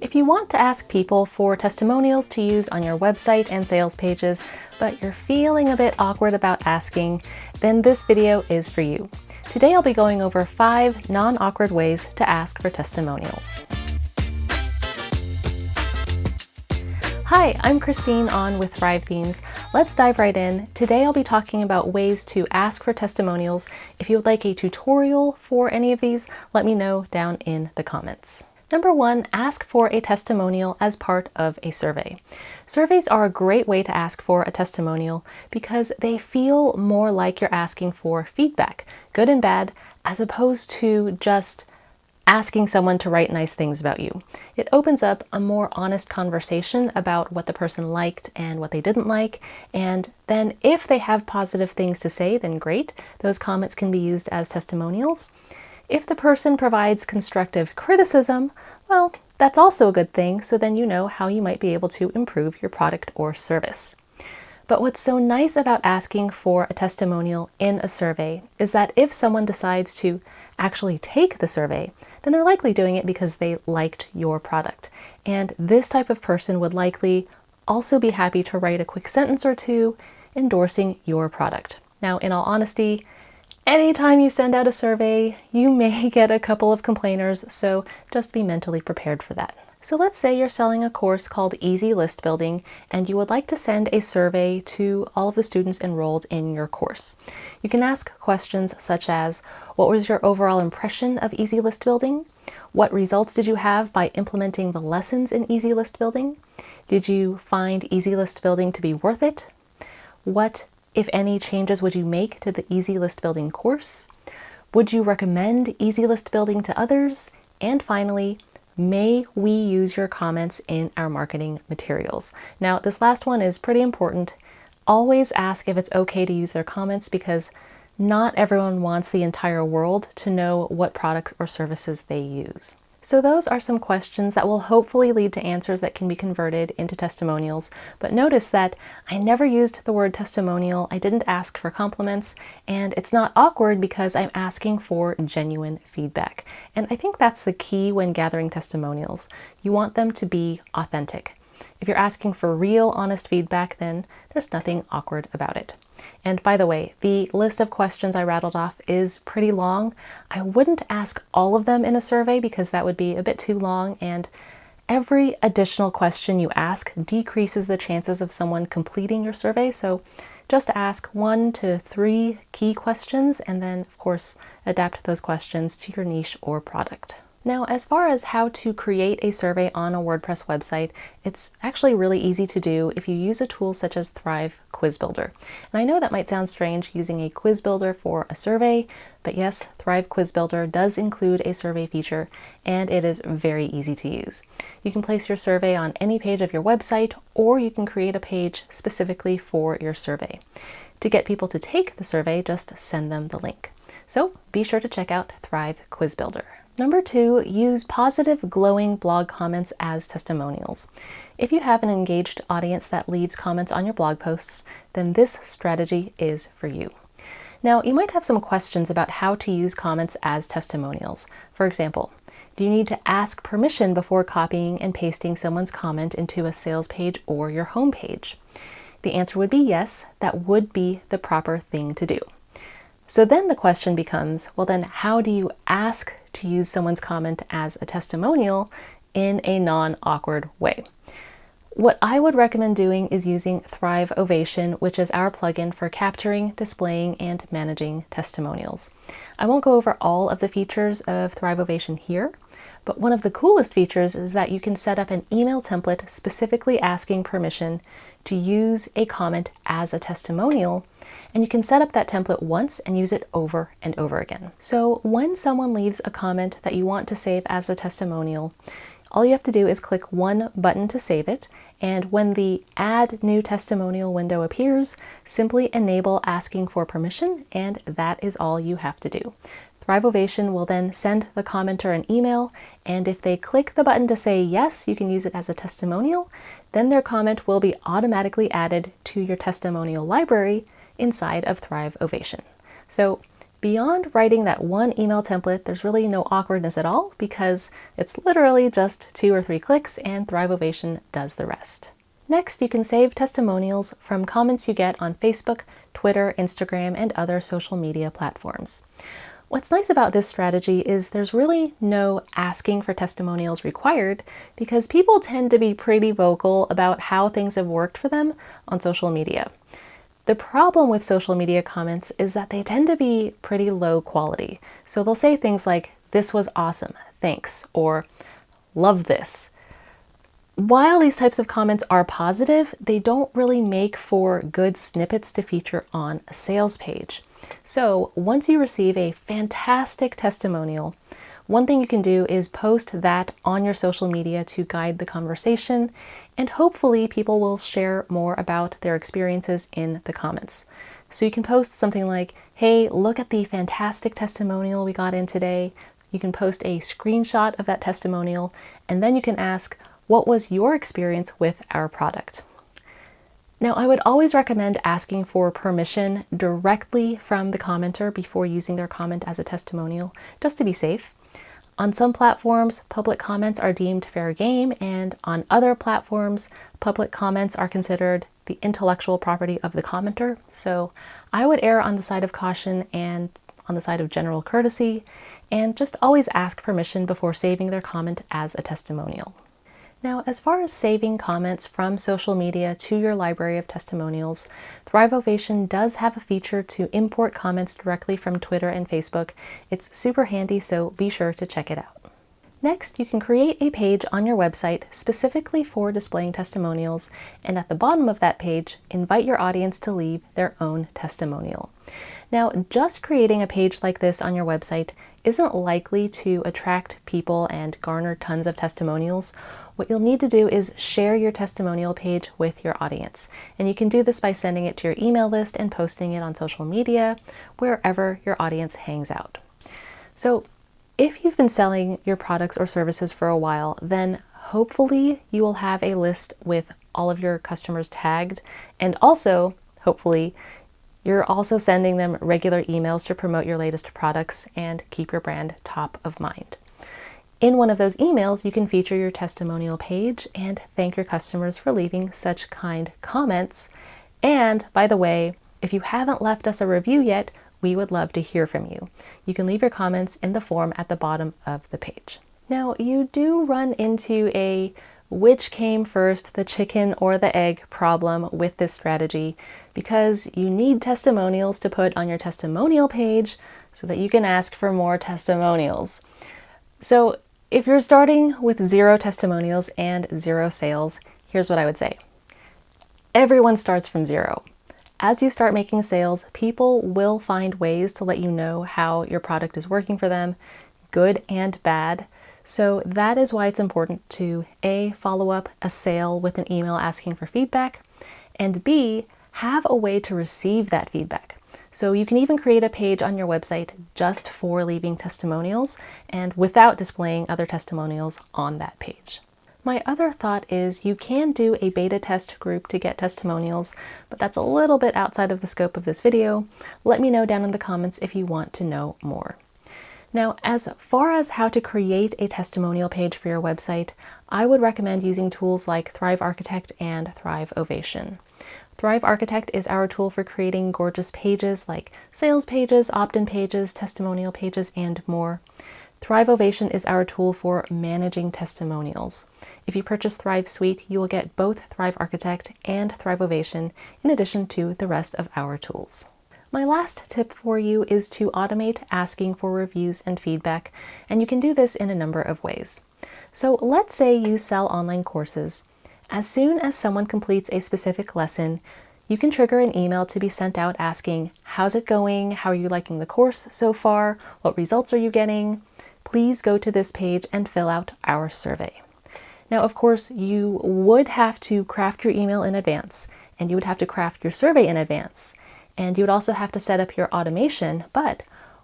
If you want to ask people for testimonials to use on your website and sales pages, but you're feeling a bit awkward about asking, then this video is for you. Today I'll be going over 5 non-awkward ways to ask for testimonials. Hi, I'm Christine on with Thrive Themes. Let's dive right in. Today I'll be talking about ways to ask for testimonials. If you would like a tutorial for any of these, let me know down in the comments. Number 1, ask for a testimonial as part of a survey. Surveys are a great way to ask for a testimonial because they feel more like you're asking for feedback, good and bad, as opposed to just asking someone to write nice things about you. It opens up a more honest conversation about what the person liked and what they didn't like, and then if they have positive things to say, then great. Those comments can be used as testimonials. If the person provides constructive criticism, well, that's also a good thing, so then you know how you might be able to improve your product or service. But what's so nice about asking for a testimonial in a survey is that if someone decides to actually take the survey, then they're likely doing it because they liked your product. And this type of person would likely also be happy to write a quick sentence or two endorsing your product. Now, in all honesty, anytime you send out a survey, you may get a couple of complainers, so just be mentally prepared for that. So let's say you're selling a course called Easy List Building, and you would like to send a survey to all of the students enrolled in your course. You can ask questions such as, what was your overall impression of Easy List Building? What results did you have by implementing the lessons in Easy List Building? Did you find Easy List Building to be worth it? What, if any, changes would you make to the Easy List Building course? Would you recommend Easy List Building to others? And finally, may we use your comments in our marketing materials? Now, this last one is pretty important. Always ask if it's okay to use their comments because not everyone wants the entire world to know what products or services they use. So those are some questions that will hopefully lead to answers that can be converted into testimonials. But notice that I never used the word testimonial, I didn't ask for compliments, and it's not awkward because I'm asking for genuine feedback. And I think that's the key when gathering testimonials. You want them to be authentic. If you're asking for real, honest feedback, then there's nothing awkward about it. And by the way, the list of questions I rattled off is pretty long. I wouldn't ask all of them in a survey because that would be a bit too long, and every additional question you ask decreases the chances of someone completing your survey. So just ask 1 to 3 key questions and then, of course, adapt those questions to your niche or product. Now, as far as how to create a survey on a WordPress website, it's actually really easy to do if you use a tool such as Thrive Quiz Builder. And I know that might sound strange using a quiz builder for a survey, but yes, Thrive Quiz Builder does include a survey feature, and it is very easy to use. You can place your survey on any page of your website, or you can create a page specifically for your survey. To get people to take the survey, just send them the link. So be sure to check out Thrive Quiz Builder. Number 2, use positive, glowing blog comments as testimonials. If you have an engaged audience that leaves comments on your blog posts, then this strategy is for you. Now, you might have some questions about how to use comments as testimonials. For example, do you need to ask permission before copying and pasting someone's comment into a sales page or your home page? The answer would be yes, that would be the proper thing to do. So then the question becomes, well then how do you ask to use someone's comment as a testimonial in a non-awkward way? What I would recommend doing is using Thrive Ovation, which is our plugin for capturing, displaying, and managing testimonials. I won't go over all of the features of Thrive Ovation here, but one of the coolest features is that you can set up an email template specifically asking permission to use a comment as a testimonial, and you can set up that template once and use it over and over again. So when someone leaves a comment that you want to save as a testimonial, all you have to do is click one button to save it, and when the Add New Testimonial window appears, simply enable asking for permission, and that is all you have to do. Thrive Ovation will then send the commenter an email, and if they click the button to say yes, you can use it as a testimonial, then their comment will be automatically added to your testimonial library inside of Thrive Ovation. So Beyond writing that one email template, there's really no awkwardness at all because it's literally just 2 or 3 clicks and Thrive Ovation does the rest. Next, you can save testimonials from comments you get on Facebook, Twitter, Instagram, and other social media platforms. What's nice about this strategy is there's really no asking for testimonials required because people tend to be pretty vocal about how things have worked for them on social media. The problem with social media comments is that they tend to be pretty low quality. So they'll say things like, "This was awesome, thanks," or "Love this." While these types of comments are positive, they don't really make for good snippets to feature on a sales page. So once you receive a fantastic testimonial, one thing you can do is post that on your social media to guide the conversation, and hopefully people will share more about their experiences in the comments. So you can post something like, "Hey, look at the fantastic testimonial we got in today." You can post a screenshot of that testimonial, and then you can ask, "What was your experience with our product?" Now, I would always recommend asking for permission directly from the commenter before using their comment as a testimonial, just to be safe. On some platforms, public comments are deemed fair game, and on other platforms, public comments are considered the intellectual property of the commenter. So I would err on the side of caution and on the side of general courtesy, and just always ask permission before saving their comment as a testimonial. Now, as far as saving comments from social media to your library of testimonials, Thrive Ovation does have a feature to import comments directly from Twitter and Facebook. It's super handy, so be sure to check it out. Next, you can create a page on your website specifically for displaying testimonials, and at the bottom of that page, invite your audience to leave their own testimonial. Now, just creating a page like this on your website isn't likely to attract people and garner tons of testimonials. What you'll need to do is share your testimonial page with your audience. And you can do this by sending it to your email list and posting it on social media, wherever your audience hangs out. So if you've been selling your products or services for a while, then hopefully you will have a list with all of your customers tagged. And also, hopefully, you're also sending them regular emails to promote your latest products and keep your brand top of mind. In one of those emails, you can feature your testimonial page and thank your customers for leaving such kind comments. And by the way, if you haven't left us a review yet, we would love to hear from you. You can leave your comments in the form at the bottom of the page. Now, you do run into a which came first, the chicken or the egg problem with this strategy, because you need testimonials to put on your testimonial page so that you can ask for more testimonials. So if you're starting with 0 testimonials and 0 sales, here's what I would say. Everyone starts from 0. As you start making sales, people will find ways to let you know how your product is working for them, good and bad. So that is why it's important to A, follow up a sale with an email asking for feedback, and B, have a way to receive that feedback. So you can even create a page on your website just for leaving testimonials and without displaying other testimonials on that page. My other thought is you can do a beta test group to get testimonials, but that's a little bit outside of the scope of this video. Let me know down in the comments if you want to know more. Now, as far as how to create a testimonial page for your website, I would recommend using tools like Thrive Architect and Thrive Ovation. Thrive Architect is our tool for creating gorgeous pages like sales pages, opt-in pages, testimonial pages, and more. Thrive Ovation is our tool for managing testimonials. If you purchase Thrive Suite, you will get both Thrive Architect and Thrive Ovation in addition to the rest of our tools. My last tip for you is to automate asking for reviews and feedback, and you can do this in a number of ways. So let's say you sell online courses. As soon as someone completes a specific lesson, you can trigger an email to be sent out asking, "How's it going? How are you liking the course so far? What results are you getting? Please go to this page and fill out our survey." Now, of course, you would have to craft your email in advance, and you would have to craft your survey in advance, and you would also have to set up your automation. But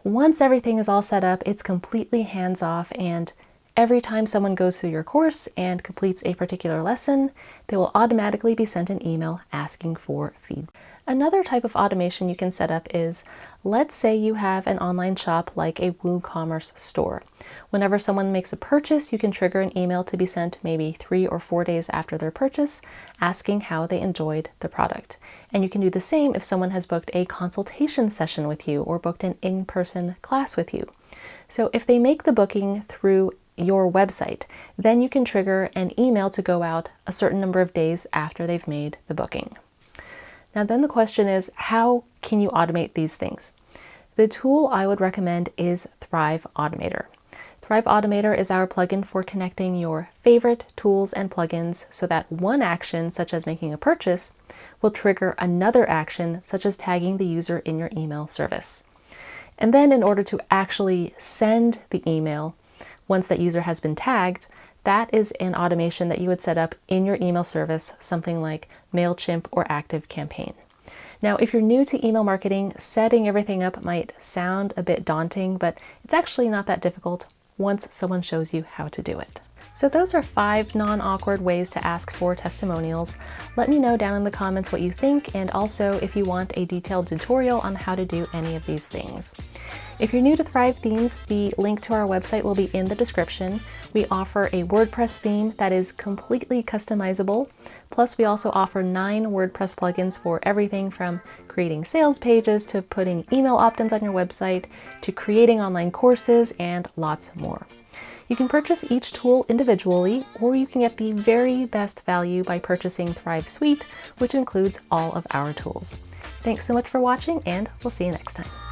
once everything is all set up, it's completely hands-off, and every time someone goes through your course and completes a particular lesson, they will automatically be sent an email asking for feedback. Another type of automation you can set up is, let's say you have an online shop like a WooCommerce store. Whenever someone makes a purchase, you can trigger an email to be sent maybe 3 or 4 days after their purchase, asking how they enjoyed the product. And you can do the same if someone has booked a consultation session with you or booked an in-person class with you. So if they make the booking through your website, then you can trigger an email to go out a certain number of days after they've made the booking. Now then the question is, how can you automate these things? The tool I would recommend is Thrive Automator. Thrive Automator is our plugin for connecting your favorite tools and plugins so that one action, such as making a purchase, will trigger another action, such as tagging the user in your email service. And then in order to actually send the email, once that user has been tagged, that is an automation that you would set up in your email service, something like MailChimp or ActiveCampaign. Now, if you're new to email marketing, setting everything up might sound a bit daunting, but it's actually not that difficult once someone shows you how to do it. So those are 5 non-awkward ways to ask for testimonials. Let me know down in the comments what you think, and also if you want a detailed tutorial on how to do any of these things. If you're new to Thrive Themes, the link to our website will be in the description. We offer a WordPress theme that is completely customizable. Plus, we also offer 9 WordPress plugins for everything from creating sales pages to putting email opt-ins on your website to creating online courses and lots more. You can purchase each tool individually, or you can get the very best value by purchasing Thrive Suite, which includes all of our tools. Thanks so much for watching, and we'll see you next time.